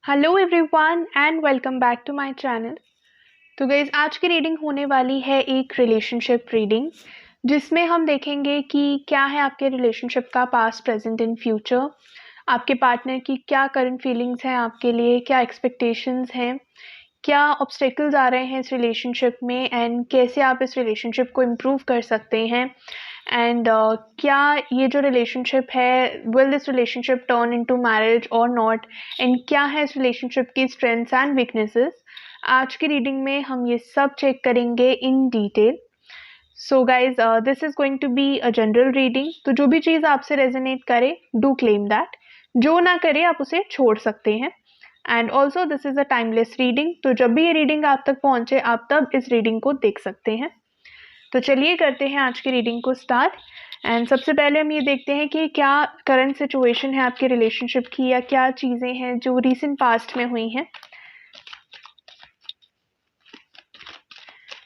Hello everyone and welcome back to my channel. तो guys आज की रीडिंग होने वाली है एक रिलेशनशिप रीडिंग, जिसमें हम देखेंगे कि क्या है आपके रिलेशनशिप का पास्ट प्रेजेंट एंड फ्यूचर, आपके पार्टनर की क्या करंट फीलिंग्स हैं आपके लिए, क्या एक्सपेक्टेशंस हैं, क्या ऑब्स्टेकल्स आ रहे हैं इस रिलेशनशिप में एंड कैसे आप इस रिलेशनशिप को इम्प्रूव कर सकते हैं एंड क्या ये जो रिलेशनशिप है will this relationship turn into marriage और नॉट, एंड क्या है इस रिलेशनशिप की स्ट्रेंथ्स एंड वीकनेसेस। आज की रीडिंग में हम ये सब चेक करेंगे in detail. So guys this is going to be a general reading, तो जो भी चीज़ आपसे रेजोनेट करे डू क्लेम दैट, जो ना करे आप उसे छोड़ सकते हैं। And also this is a timeless reading, तो जब भी ये रीडिंग आप तक पहुंचे आप तब इस रीडिंग को देख सकते हैं। तो चलिए करते हैं आज की रीडिंग को स्टार्ट। एंड सबसे पहले हम ये देखते हैं कि क्या करंट सिचुएशन है आपके रिलेशनशिप की, या क्या चीज़ें हैं जो रीसेंट पास्ट में हुई हैं।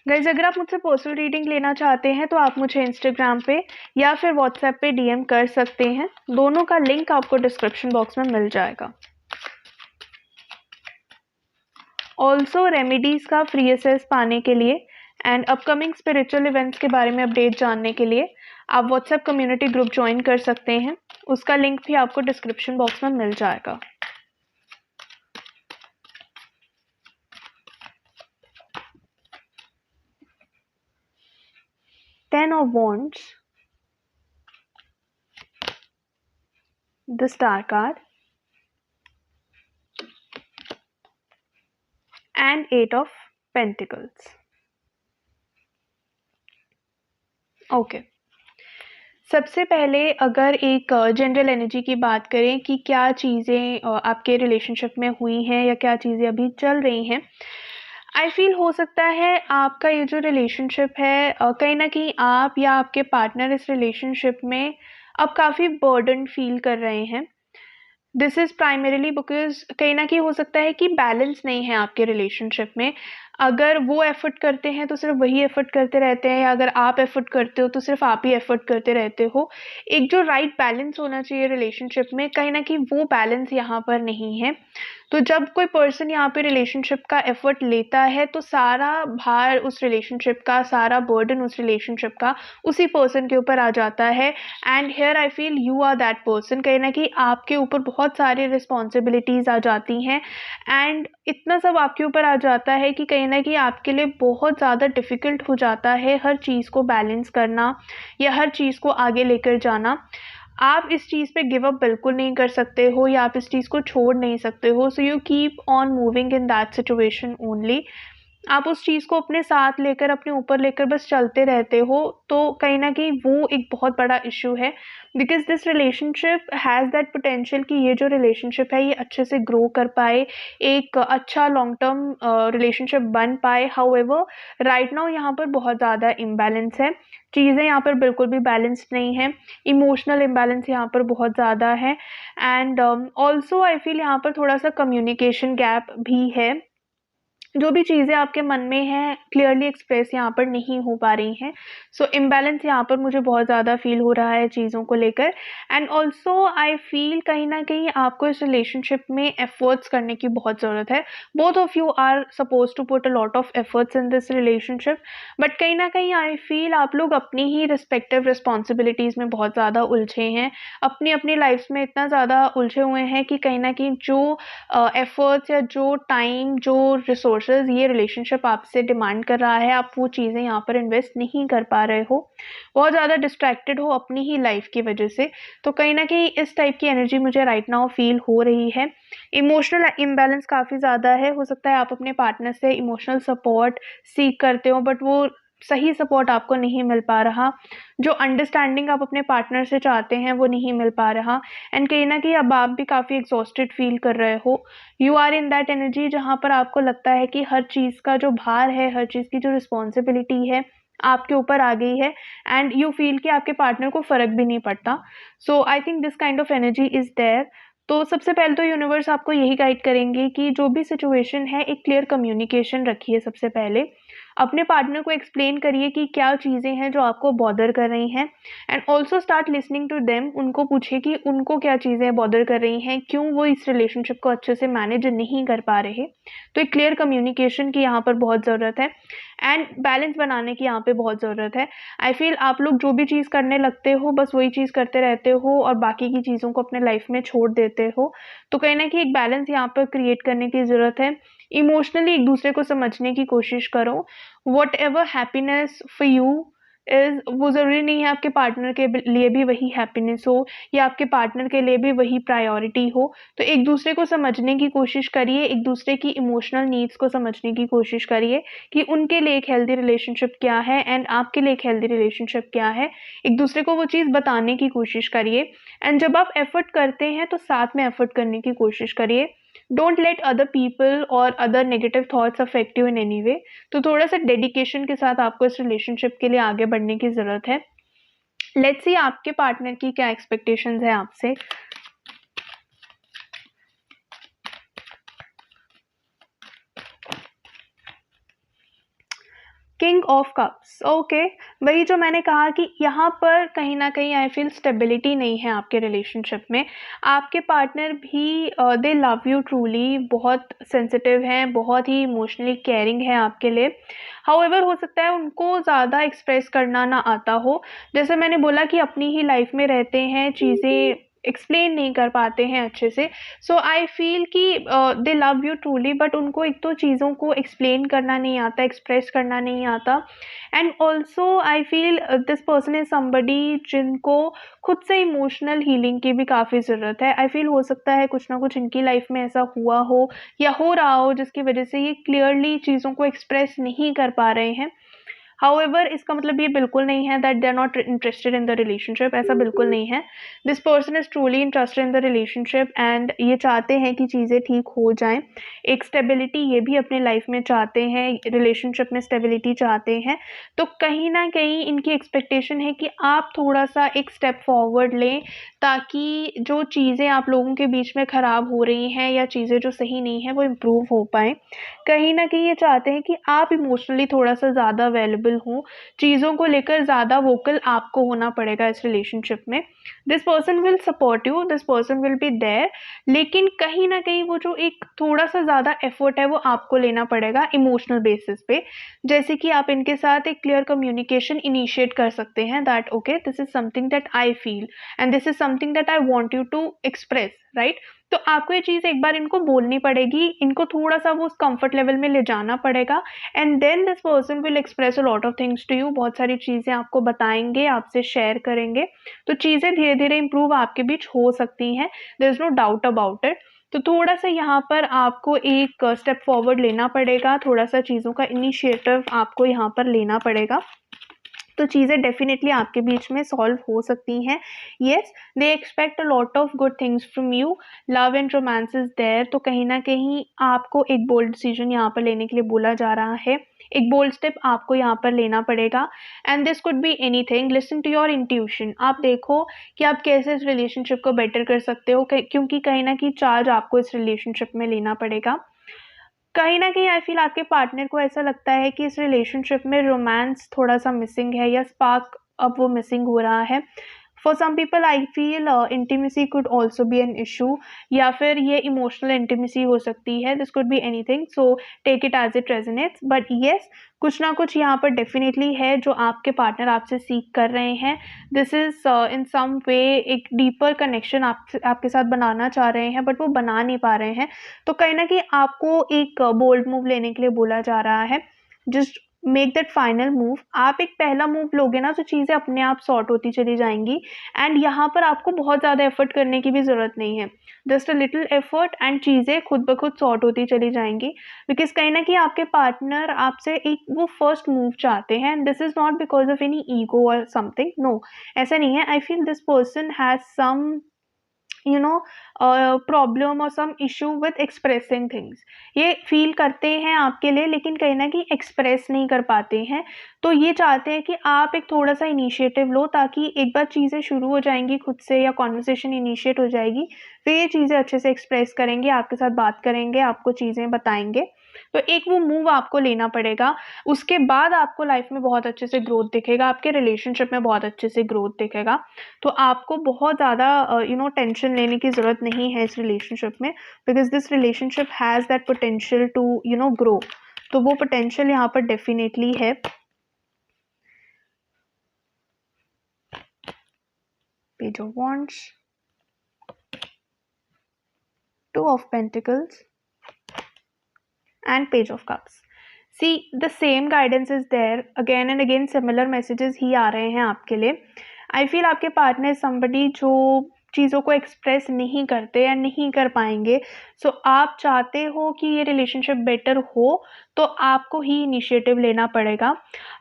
गाइज अगर आप मुझसे पर्सनल रीडिंग लेना चाहते हैं तो आप मुझे इंस्टाग्राम पे या फिर व्हाट्सएप पे डीएम कर सकते हैं, दोनों का लिंक आपको डिस्क्रिप्शन बॉक्स में मिल जाएगा। ऑल्सो रेमेडीज़ का फ्री एसेस पाने के लिए एंड अपकमिंग स्पिरिचुअल इवेंट्स के बारे में अपडेट जानने के लिए आप व्हाट्सएप कम्युनिटी ग्रुप ज्वाइन कर सकते हैं, उसका लिंक भी आपको डिस्क्रिप्शन बॉक्स में मिल जाएगा। Ten of Wands, the Star card, and Eight of Pentacles. Okay सबसे पहले अगर एक जनरल एनर्जी की बात करें कि क्या चीज़ें आपके रिलेशनशिप में हुई हैं या क्या चीज़ें अभी चल रही हैं, आई फील हो सकता है आपका ये जो रिलेशनशिप है कहीं ना कहीं आप या आपके पार्टनर इस रिलेशनशिप में अब काफ़ी बर्डन फील कर रहे हैं। दिस इज़ प्राइमरीली बिकॉज कहीं ना कहीं हो सकता है कि बैलेंस नहीं है आपके रिलेशनशिप में। अगर वो एफर्ट करते हैं तो सिर्फ वही एफर्ट करते रहते हैं, या अगर आप एफर्ट करते हो तो सिर्फ आप ही एफर्ट करते रहते हो। एक जो राइट बैलेंस होना चाहिए रिलेशनशिप में, कहीं ना कहीं वो बैलेंस यहाँ पर नहीं है। तो जब कोई पर्सन यहाँ पे रिलेशनशिप का एफर्ट लेता है तो सारा भार उस रिलेशनशिप का, सारा बर्डन उस रिलेशनशिप का उसी पर्सन के ऊपर आ जाता है। And here I feel you are that person, कहीं ना कहीं आपके ऊपर बहुत सारी रिस्पॉन्सिबिलिटीज़ आ जाती हैं एंड इतना सब आपके ऊपर आ जाता है कि कहीं ना कहीं आपके लिए बहुत ज़्यादा डिफ़िकल्ट हो जाता है हर चीज़ को बैलेंस करना या हर चीज़ को आगे लेकर जाना। आप इस चीज़ पे गिव अप बिल्कुल नहीं कर सकते हो या आप इस चीज़ को छोड़ नहीं सकते हो। So you keep on moving in that situation only. आप उस चीज़ को अपने साथ लेकर, अपने ऊपर लेकर बस चलते रहते हो, तो कहीं न कहीं वो एक बहुत बड़ा इश्यू है। Because this relationship has that potential कि ये जो रिलेशनशिप है ये अच्छे से ग्रो कर पाए, एक अच्छा लॉन्ग टर्म रिलेशनशिप बन पाए। हाउएवर राइट नाउ यहाँ पर बहुत ज़्यादा इम्बैलेंस है, चीज़ें यहाँ पर बिल्कुल भी बैलेंस्ड नहीं है, इमोशनल इम्बैलेंस यहाँ पर बहुत ज़्यादा है एंड ऑल्सो आई फील यहाँ पर थोड़ा-सा कम्युनिकेशन गैप भी है। जो भी चीज़ें आपके मन में हैं क्लियरली एक्सप्रेस यहाँ पर नहीं हो पा रही हैं। सो इम्बैलेंस यहाँ पर मुझे बहुत ज़्यादा फील हो रहा है चीज़ों को लेकर। एंड ऑल्सो आई फील कहीं ना कहीं आपको इस रिलेशनशिप में एफर्ट्स करने की बहुत ज़रूरत है। Both of you are suppose to put a lot of efforts in this relationship, but कहीं ना कहीं आई फील आप लोग अपनी ही रिस्पेक्टिव रिस्पॉन्सिबिलिटीज़ में बहुत ज़्यादा उलझे हैं, अपनी अपनी लाइफ में इतना ज़्यादा उलझे हुए हैं कि कहीं ना कहीं जो एफर्ट्स या जो टाइम, जो रिसोर्सेज ये रिलेशनशिप आपसे डिमांड कर रहा है, आप वो चीज़ें यहाँ पर इन्वेस्ट नहीं कर पा रहे हो, बहुत ज़्यादा डिस्ट्रैक्टेड हो अपनी ही लाइफ की वजह से। तो कहीं ना कहीं इस टाइप की एनर्जी मुझे राइट नाउ फील हो रही है। इमोशनल इम्बैलेंस काफ़ी ज़्यादा है, हो सकता है आप अपने पार्टनर से इमोशनल सपोर्ट सीख करते हो बट वो सही सपोर्ट आपको नहीं मिल पा रहा, जो अंडरस्टैंडिंग आप अपने पार्टनर से चाहते हैं वो नहीं मिल पा रहा एंड कहीं ना कहीं अब आप भी काफ़ी एग्जॉस्टेड फील कर रहे हो। You are in that energy जहाँ पर आपको लगता है कि हर चीज़ का जो भार है, हर चीज़ की जो रिस्पॉन्सिबिलिटी है आपके ऊपर आ गई है एंड यू फील कि आपके पार्टनर को फ़र्क भी नहीं पड़ता। So I think this kind of energy is there. तो सबसे पहले तो यूनिवर्स आपको यही गाइड करेंगे कि जो भी सिचुएशन है एक क्लियर कम्युनिकेशन रखिए सबसे पहले। अपने पार्टनर को एक्सप्लेन करिए कि क्या चीज़ें हैं जो आपको बॉदर कर रही हैं, and also start listening to them. उनको पूछिए कि उनको क्या चीज़ें बॉदर कर रही हैं, क्यों वो इस रिलेशनशिप को अच्छे से मैनेज नहीं कर पा रहे। तो एक क्लियर कम्युनिकेशन की यहाँ पर बहुत ज़रूरत है, एंड बैलेंस बनाने की यहाँ पे बहुत ज़रूरत है। आई फील आप लोग जो भी चीज़ करने लगते हो बस वही चीज़ करते रहते हो और बाकी की चीज़ों को अपने लाइफ में छोड़ देते हो। तो कहीं ना कहीं एक बैलेंस यहाँ पर क्रिएट करने की ज़रूरत है। इमोशनली एक दूसरे को समझने की कोशिश करो। What ever happiness for you is, वो ज़रूरी नहीं है आपके पार्टनर के लिए भी वही हैप्पीनेस हो या आपके पार्टनर के लिए भी वही प्रायोरिटी हो। तो एक दूसरे को समझने की कोशिश करिए, एक दूसरे की इमोशनल नीड्स को समझने की कोशिश करिए कि उनके लिए एक हेल्दी रिलेशनशिप क्या है एंड आपके लिए एक हेल्दी रिलेशनशिप क्या है। एक दूसरे को वो चीज़ बताने की कोशिश करिए, एंड जब आप एफर्ट करते हैं तो साथ में एफर्ट करने की कोशिश करिए। डोंट लेट अदर पीपल और other negative thoughts affect you in any way. तो थोड़ा सा डेडिकेशन के साथ आपको इस रिलेशनशिप के लिए आगे बढ़ने की ज़रूरत है। लेट्स सी आपके पार्टनर की क्या एक्सपेक्टेशंस है आपसे। King of cups, okay. वही जो मैंने कहा कि यहाँ पर कहीं ना कहीं आई फील स्टेबिलिटी नहीं है आपके रिलेशनशिप में। आपके पार्टनर भी दे लव यू ट्रूली, बहुत सेंसिटिव हैं, बहुत ही इमोशनली केयरिंग है आपके लिए। हाउएवर हो सकता है उनको ज़्यादा एक्सप्रेस करना ना आता हो। जैसे मैंने बोला कि अपनी ही लाइफ में रहते हैं, चीज़ें एक्सप्लेन नहीं कर पाते हैं अच्छे से। सो आई फील कि दे लव यू ट्रूली, बट उनको एक तो चीज़ों को एक्सप्लेन करना नहीं आता, एक्सप्रेस करना नहीं आता। And also I feel this person is somebody जिनको खुद से इमोशनल हीलिंग की भी काफ़ी ज़रूरत है। आई फील हो सकता है कुछ ना कुछ इनकी लाइफ में ऐसा हुआ हो या हो रहा हो जिसकी वजह से ये क्लियरली चीज़ों को एक्सप्रेस नहीं कर पा रहे हैं। हाउएवर इसका मतलब ये बिल्कुल नहीं है that they are not interested in the relationship, ऐसा बिल्कुल नहीं है। This person is truly interested in the relationship and ये चाहते हैं कि चीज़ें ठीक हो जाएं। एक स्टेबिलिटी ये भी अपने लाइफ में चाहते हैं, रिलेशनशिप में स्टेबिलिटी चाहते हैं। तो कहीं ना कहीं इनकी एक्सपेक्टेशन है कि आप थोड़ा सा एक स्टेप फॉरवर्ड लें, ताकि जो चीज़ें आप लोगों के बीच में ख़राब हो रही हैं या चीज़ें जो सही नहीं है वो इम्प्रूव हो पाएँ। कहीं न कहीं ये चाहते हैं कि आप इमोशनली थोड़ा-सा ज़्यादा अवेलेबल हों, चीज़ों को लेकर ज़्यादा वोकल आपको होना पड़ेगा इस रिलेशनशिप में। This person will support you, this person will be there, लेकिन कहीं न कहीं वो जो एक थोड़ा-सा ज़्यादा एफर्ट है वो आपको लेना पड़ेगा इमोशनल बेसिस पे। जैसे कि आप इनके साथ एक क्लियर कम्युनिकेशन इनिशिएट कर सकते हैं that okay, this is something that I feel and this is something that I want you to express, right? तो आपको ये चीज़ एक बार इनको बोलनी पड़ेगी, इनको थोड़ा-सा वो उस कम्फर्ट लेवल में ले जाना पड़ेगा, and then this person will express a lot of things to you. बहुत सारी चीज़ें आपको बताएँगे, आपसे शेयर करेंगे, तो चीज़ें धीरे-धीरे इम्प्रूव आपके बीच हो सकती हैं, there is no doubt about it. तो थोड़ा-सा यहाँ पर आपको एक स्टेप फॉरवर्ड लेना पड़ेगा, थोड़ा-सा चीज़ों का इनिशिएटिव आपको यहाँ पर लेना पड़ेगा। तो चीज़ें डेफिनेटली आपके बीच में सॉल्व हो सकती हैं। Yes, they expect a lot of good things from you, love and romance is there. तो कहीं न कहीं आपको एक बोल्ड डिसीजन यहाँ पर लेने के लिए बोला जा रहा है। एक बोल्ड स्टेप आपको यहाँ पर लेना पड़ेगा, and this could be anything. Listen to your intuition. आप देखो कि आप कैसे इस रिलेशनशिप को बेटर कर सकते हो, क्योंकि कहीं न कहीं चार्ज आपको इस रिलेशनशिप में लेना पड़ेगा। कहीं न कहीं आई फ़ील आपके पार्टनर को ऐसा लगता है कि इस रिलेशनशिप में रोमांस थोड़ा-सा मिसिंग है या स्पार्क अब वो मिसिंग हो रहा है। For some people I feel intimacy could also be an issue, या फिर ये इमोशनल इंटिमेसी हो सकती है। This could be anything, so take it as it resonates. But yes, कुछ ना कुछ यहाँ पर डेफ़िनेटली है जो आपके पार्टनर आपसे सीख कर रहे हैं। दिस इज़ इन सम वे एक डीपर कनेक्शन आपके साथ बनाना चाह रहे हैं, बट वो बना नहीं पा रहे हैं। तो कहीं न कहीं आपको एक बोल्ड मूव लेने के लिए बोला जा रहा है। Just make that final move. आप एक पहला मूव लोगे ना तो चीज़ें अपने आप सॉर्ट होती चली जाएँगी, एंड यहाँ पर आपको बहुत ज़्यादा एफर्ट करने की भी ज़रूरत नहीं है। Just a little effort and चीज़ें खुद ब खुद सॉर्ट होती चली जाएँगी। बिकॉज़ कहीं न कहीं आपके पार्टनर आपसे एक वो फर्स्ट मूव चाहते हैं, and this is not because of any ego और समथिंग, नो, ऐसा नहीं है। I feel this person has some problem और some issue with expressing things. ये फील करते हैं आपके लिए, लेकिन कहीं न कहीं एक्सप्रेस नहीं कर पाते हैं। तो ये चाहते हैं कि आप एक थोड़ा-सा इनिशिएटिव लो, ताकि एक बार चीज़ें शुरू हो जाएँगी खुद से या कन्वर्सेशन इनिशिएट हो जाएगी, वे ये चीज़ें अच्छे से एक्सप्रेस करेंगे, आपके साथ बात करेंगे, आपको चीज़ें बताएँगे। तो एक वो मूव आपको लेना पड़ेगा, उसके बाद आपको लाइफ में बहुत अच्छे से ग्रोथ दिखेगा, आपके रिलेशनशिप में बहुत अच्छे से ग्रोथ दिखेगा। तो आपको बहुत ज़्यादा टेंशन लेने की ज़रूरत नहीं है इस रिलेशनशिप में, because this relationship has that potential to grow. तो वो पोटेंशियल यहाँ पर डेफिनेटली है। Page of wands, two of pentacles and page of cups. See, the same guidance is there, again and again similar messages ही आ रहे हैं आपके लिए. I feel आपके पार्टनर somebody जो चीज़ों को एक्सप्रेस नहीं करते या नहीं कर पाएंगे, सो आप चाहते हो कि ये रिलेशनशिप बेटर हो, तो आपको ही इनिशिएटिव लेना पड़ेगा.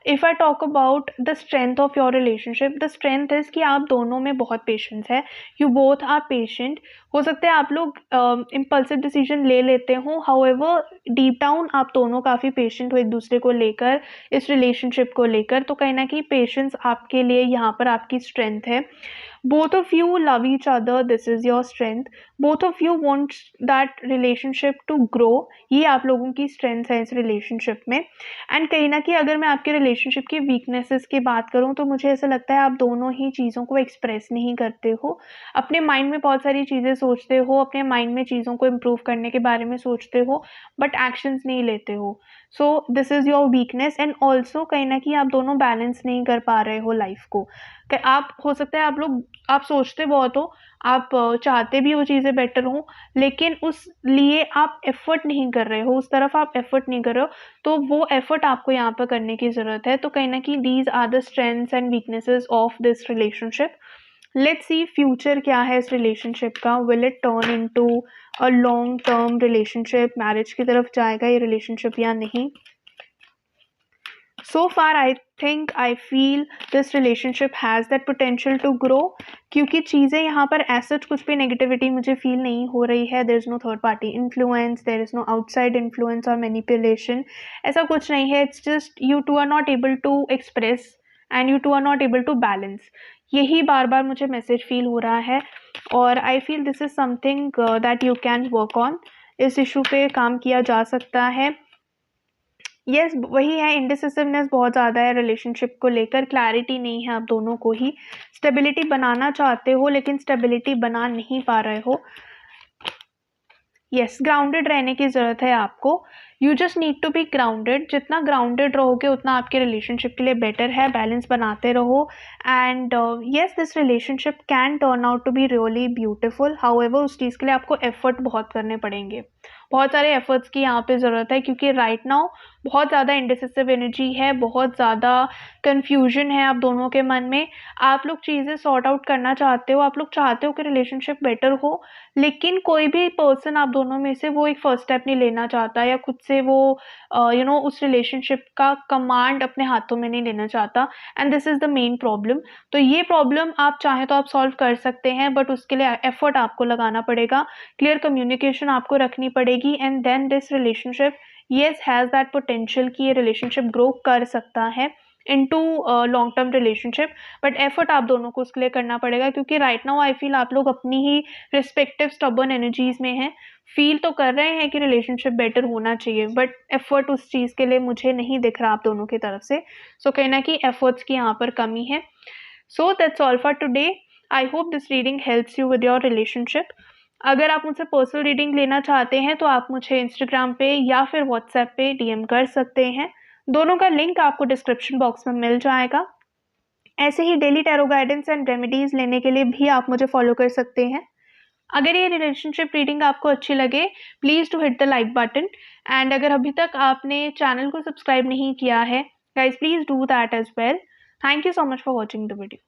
If I talk about the strength of your relationship, the strength is कि आप दोनों में बहुत पेशेंस है, यू बोथ आर पेशेंट. हो सकता है आप लोग इम्पल्सिव डिसीजन ले लेते हो, हाउएवर डीप डाउन आप दोनों काफ़ी पेशेंट हो एक दूसरे को लेकर, इस रिलेशनशिप को लेकर. तो कहीं ना कहीं पेशेंस आपके लिए यहाँ पर आपकी स्ट्रेंथ है. Both of you love each other, this is your strength. Both of you want that relationship to grow. ये आप लोगों की strength है इस relationship में. And कहीं ना कहीं अगर मैं आपके relationship की weaknesses की बात करूँ, तो मुझे ऐसा लगता है आप दोनों ही चीज़ों को express नहीं करते हो. अपने mind में बहुत सारी चीज़ें सोचते हो, अपने mind में चीज़ों को improve करने के बारे में सोचते हो, but actions नहीं लेते हो. So this is your weakness. And also कहीं ना कहीं आप दोनों balance नहीं कर पा रहे हो life को. आप हो सकता है आप सोचते बहुत हो, आप चाहते भी वो चीज़ें बेटर हों, लेकिन उस लिए आप एफर्ट नहीं कर रहे हो, उस तरफ आप एफर्ट नहीं कर रहे हो, तो वो एफर्ट आपको यहाँ पर करने की ज़रूरत है. तो कहीं ना कहीं these are the strengths and weaknesses of this relationship. Let's see future क्या है इस रिलेशनशिप का. Will it turn into a long term relationship, marriage की तरफ जाएगा ये रिलेशनशिप या नहीं. So far I feel this relationship has that potential to grow, क्योंकि चीज़ें यहाँ पर ऐसा कुछ भी नेगेटिविटी मुझे फील नहीं हो रही है. there is no third party influence, there is no outside influence or manipulation, ऐसा कुछ नहीं है. it's just you two are not able to express and you two are not able to balance. यही बार बार मुझे मैसेज फील हो रहा है, और I feel this is something that you can work on. इस इशू पे काम किया जा सकता है. यस वही है, इंडिसिसिवनेस बहुत ज़्यादा है रिलेशनशिप को लेकर, क्लैरिटी नहीं है आप दोनों को ही. स्टेबिलिटी बनाना चाहते हो लेकिन स्टेबिलिटी बना नहीं पा रहे हो. यस ग्राउंडेड रहने की ज़रूरत है आपको. You just need to be grounded. जितना ग्राउंडेड रहोगे उतना आपके रिलेशनशिप के लिए बेटर है. बैलेंस बनाते रहो. And yes this relationship can turn out to be really beautiful. However उस चीज़ के लिए आपको एफर्ट बहुत करने पड़ेंगे, बहुत सारे एफर्ट्स की यहाँ पे ज़रूरत है, क्योंकि राइट नाउ बहुत ज़्यादा इंडिसिसिव एनर्जी है, बहुत ज़्यादा कन्फ्यूजन है आप दोनों के मन में. आप लोग चीज़ें सॉर्ट आउट करना चाहते हो, आप लोग चाहते हो कि रिलेशनशिप बेटर हो, लेकिन कोई भी पर्सन आप दोनों में से वो एक फर्स्ट स्टेप नहीं लेना चाहता, या खुद से वो उस रिलेशनशिप का कमांड अपने हाथों में नहीं लेना चाहता. And this is the main problem. तो ये प्रॉब्लम आप चाहें तो आप सॉल्व कर सकते हैं, बट उसके लिए एफर्ट आपको लगाना पड़ेगा, क्लियर कम्युनिकेशन आपको रखनी पड़ेगी. And then this relationship yes has that potential कि ये रिलेशनशिप ग्रो कर सकता है into long term relationship. But effort आप दोनों को उसके लिए करना पड़ेगा, क्योंकि राइट नाउ आई फील आप लोग अपनी ही रिस्पेक्टिव स्टबर्न एनर्जीज में हैं. फील तो कर रहे हैं कि रिलेशनशिप बेटर होना चाहिए, बट एफर्ट उस चीज़ के लिए मुझे नहीं दिख रहा आप दोनों की तरफ से. सो कहना कि एफर्ट्स की यहाँ पर कमी है. So that's all for today. I hope this reading helps you with your relationship. अगर आप मुझसे पर्सनल रीडिंग लेना चाहते हैं तो आप मुझे इंस्टाग्राम पे या फिर व्हाट्सएप पे डीएम कर सकते हैं. दोनों का लिंक आपको डिस्क्रिप्शन बॉक्स में मिल जाएगा. ऐसे ही daily tarot guidance and remedies लेने के लिए भी आप मुझे फॉलो कर सकते हैं. अगर ये रिलेशनशिप रीडिंग आपको अच्छी लगे, please to hit the like button. एंड अगर अभी तक आपने चैनल को सब्सक्राइब नहीं किया है, guys please do that as well. Thank you so much for watching the video.